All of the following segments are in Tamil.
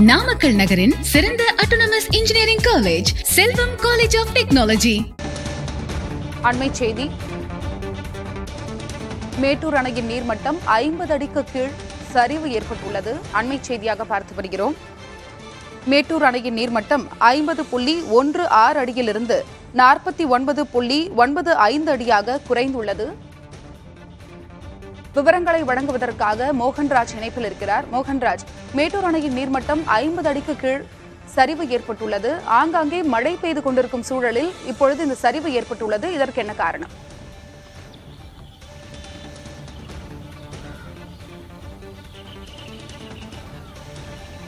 நாமக்கல் நகரின் சிறந்த autonomous engineering college Selvam college of technology. அண்மை செய்தி. மேட்டூர் அணையின் நீர்மட்டம் 50 அடிக்கு கீழ் சரிவு ஏற்பட்டுள்ளது. அண்மை செய்தியாக பார்த்து வருகிறோம். மேட்டூர் அணையின் நீர்மட்டம் 50.16 அடியிலிருந்து 49.95 அடியாக குறைந்துள்ளது. விவரங்களை வழங்குவதற்காக மோகன்ராஜ் இணைப்பில் இருக்கிறார். மோகன்ராஜ், மேட்டூர் அணையின் நீர்மட்டம் 50 அடிக்கு கீழ் சரிவு ஏற்பட்டுள்ளது. ஆங்காங்கே மழை பெய்து கொண்டிருக்கும் சூழலில் இப்பொழுது இந்த சரிவு ஏற்பட்டுள்ளது. இதற்கு என்ன காரணம்?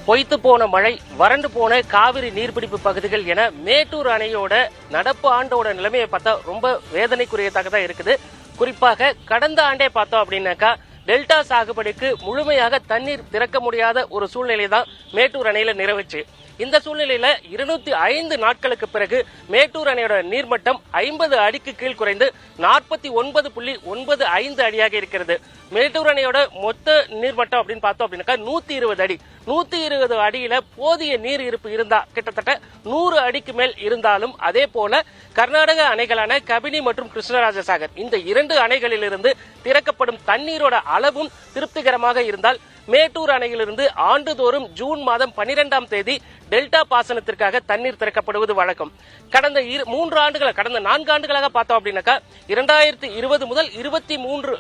பொய்த்து போன மழை, வறண்டு போன காவிரி நீர்பிடிப்பு பகுதிகள் என மேட்டூர் அணையோட நடப்பு ஆண்டோட நிலைமையை பார்த்தா ரொம்ப வேதனைக்குரியதாக தான் இருக்குது. குறிப்பாக கடந்த ஆண்டே பார்த்தோம் அப்படின்னாக்கா டெல்டா சாகுபடிக்கு முழுமையாக தண்ணீர் திறக்க முடியாத ஒரு சூழ்நிலை தான் மேட்டூர் அணையில நிலவுச்சு. இந்த சூழ்நிலையில 205 நாட்களுக்கு பிறகு மேட்டூர் அணையோட நீர்மட்டம் 50 அடிக்கு கீழ் குறைந்து 49.95 அடியாக இருக்கிறது. மேட்டூர் அணையோட மொத்த நீர்மட்டம் அப்படின்னு பார்த்தோம் அப்படின்னாக்கா 120 அடி. 120 அடியில போதிய நீர் இருப்பு இருந்தா கிட்டத்தட்ட 100 அடிக்கு மேல் இருந்தாலும், அதே போல கர்நாடக அணைகளான கபினி மற்றும் கிருஷ்ணராஜசாகர் இந்த 2 அணைகளிலிருந்து திறக்கப்படும் தண்ணீரோட அளவும் திருப்திகரமாக இருந்தால் மேட்டூர் அணையிலிருந்து ஆண்டுதோறும் ஜூன் மாதம் 12ஆம் தேதி டெல்டா பாசனத்திற்காக தண்ணீர் திறக்கப்படுவது வழக்கம். கடந்த 4 ஆண்டுகளாக பார்த்தோம் அப்படின்னாக்கா 2020 முதல் 23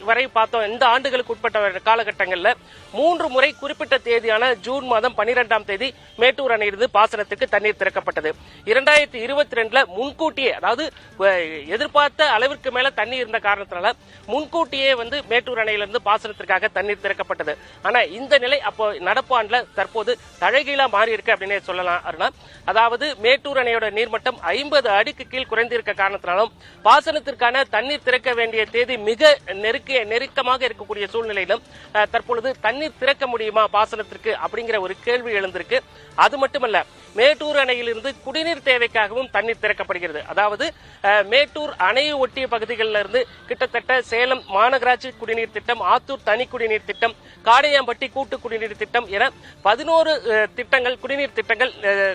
வரை பார்த்தோம். இந்த ஆண்டுகளுக்கு உட்பட்ட காலகட்டங்களில் 3 முறை குறிப்பிட்ட தேதியான ஜூன் மாதம் 12ஆம் தேதி மேட்டூர் அணையிலிருந்து பாசனத்துக்கு தண்ணீர் திறக்கப்பட்டது. 2022 முன்கூட்டியே, அதாவது எதிர்பார்த்த அளவிற்கு மேல தண்ணீர் இருந்த காரணத்தினால முன்கூட்டியே மேட்டூர் அணையிலிருந்து பாசனத்திற்காக தண்ணீர் திறக்கப்பட்டது. ஆனா இந்த நிலை அப்போ நடப்பாண்டுல தற்போது தலைகீழா மாறி இருக்கு அப்படின்னு சொல்லலாம் அருணா. அதாவது மேட்டூர் அணையோட நீர்மட்டம் 50 அடிக்கு கீழ் குறைந்திருக்க காரணத்தினாலும் பாசனத்திற்கான தண்ணீர் திறக்க வேண்டிய தேதி மிக நெருக்கமாக இருக்கக்கூடிய சூழ்நிலையிலும் தற்பொழுது தண்ணீர் திறக்க முடியுமா பாசனத்திற்கு அப்படிங்கிற ஒரு கேள்வி எழுந்திருக்கு. அது மட்டுமல்ல, மேட்டூர் அணையிலிருந்து குடிநீர் தேவைக்காகவும் தண்ணீர் திறக்கப்படுகிறது. அதாவது மேட்டூர் அணையை ஒட்டிய பகுதிகளில் இருந்து கிட்டத்தட்ட சேலம் மாநகராட்சி குடிநீர் திட்டம், ஆத்தூர் தனி குடிநீர் திட்டம், காடையாம்பட்டி கூட்டு குடிநீர் திட்டம் என 11 திட்டங்கள், குடிநீர் திட்டங்கள்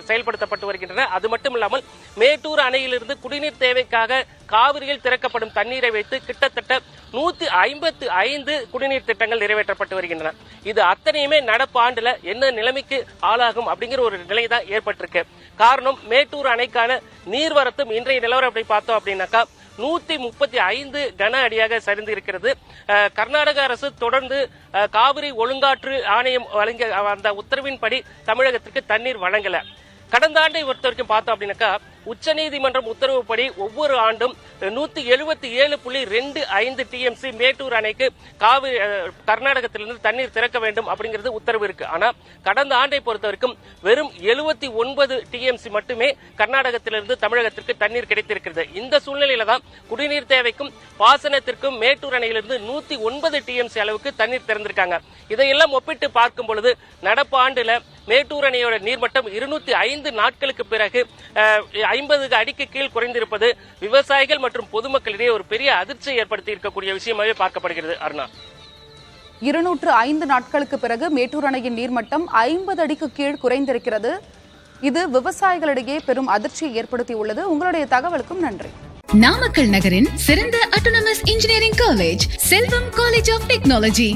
செயல்படுத்தப்பட்டு வருகின்றன. அது மட்டுமில்லாமல் மேட்டூர் அணையிலிருந்து குடிநீர் தேவைக்காக காவிரியில் திறக்கப்படும் தண்ணீரை வைத்து கிட்டத்தட்ட 155 குடிநீர் திட்டங்கள் நிறைவேற்றப்பட்டு வருகின்றன. இது அத்தனையுமே நடப்பு ஆண்டுல என்ன நிலைமைக்கு ஆளாகும் அப்படிங்கிற ஒரு நிலை தான் ஏற்பட்டிருக்கு. காரணம், மேட்டூர் அணைக்கான நீர்வரத்தும் இன்றைய நிலவரம் அப்படி பார்த்தோம் அப்படின்னாக்கா 135 கன அடியாக சரிந்து இருக்கிறது. கர்நாடக அரசு தொடர்ந்து காவிரி ஒழுங்காற்று ஆணையம் வழங்கிய அந்த உத்தரவின்படி தமிழகத்திற்கு தண்ணீர் வழங்கல. கடந்த ஆண்டை பொறுத்த வரைக்கும் பார்த்தோம் அப்படின்னாக்கா உச்சநீதிமன்றம் உத்தரவுப்படி ஒவ்வொரு ஆண்டும் 177.25 டிஎம்சி மேட்டூர் அணைக்கு காவிரி கர்நாடகத்திலிருந்து தண்ணீர் திறக்க வேண்டும் அப்படிங்கிறது உத்தரவு இருக்கு. ஆனா கடந்த ஆண்டை பொறுத்த வரைக்கும் வெறும் 79 டிஎம்சி மட்டுமே கர்நாடகத்திலிருந்து தமிழகத்திற்கு தண்ணீர் கிடைத்திருக்கிறது. இந்த சூழ்நிலையில தான் குடிநீர் தேவைக்கும் பாசனத்திற்கும் மேட்டூர் அணையிலிருந்து 109 டிஎம்சி அளவுக்கு தண்ணீர் திறந்திருக்காங்க. இதையெல்லாம் ஒப்பிட்டு பார்க்கும் பொழுது நடப்பு ஆண்டுல மேட்டூர் அணையோட நீர்மட்டம் 205 நாட்களுக்கு பிறகு 50 அடிக்கு கீழ் குறைந்திருப்பது விவசாயிகள் மற்றும் பொதுமக்களிடையே ஒரு பெரிய அதிர்ச்சியை ஏற்படுத்தி இருக்கக்கூடிய விஷயமாகவே பார்க்கப்படுகிறது. அருணா, 205 நாட்களுக்கு பிறகு மேட்டூர் அணையின் நீர்மட்டம் 50 அடிக்கு கீழ் குறைந்திருக்கிறது. இது விவசாயிகளிடையே பெரும் அதிர்ச்சியை ஏற்படுத்தியுள்ளது. உங்களுடைய தகவலுக்கும் நன்றி. நாமக்கல் நகரின் சிறந்த autonomous engineering college Selvam college of technology.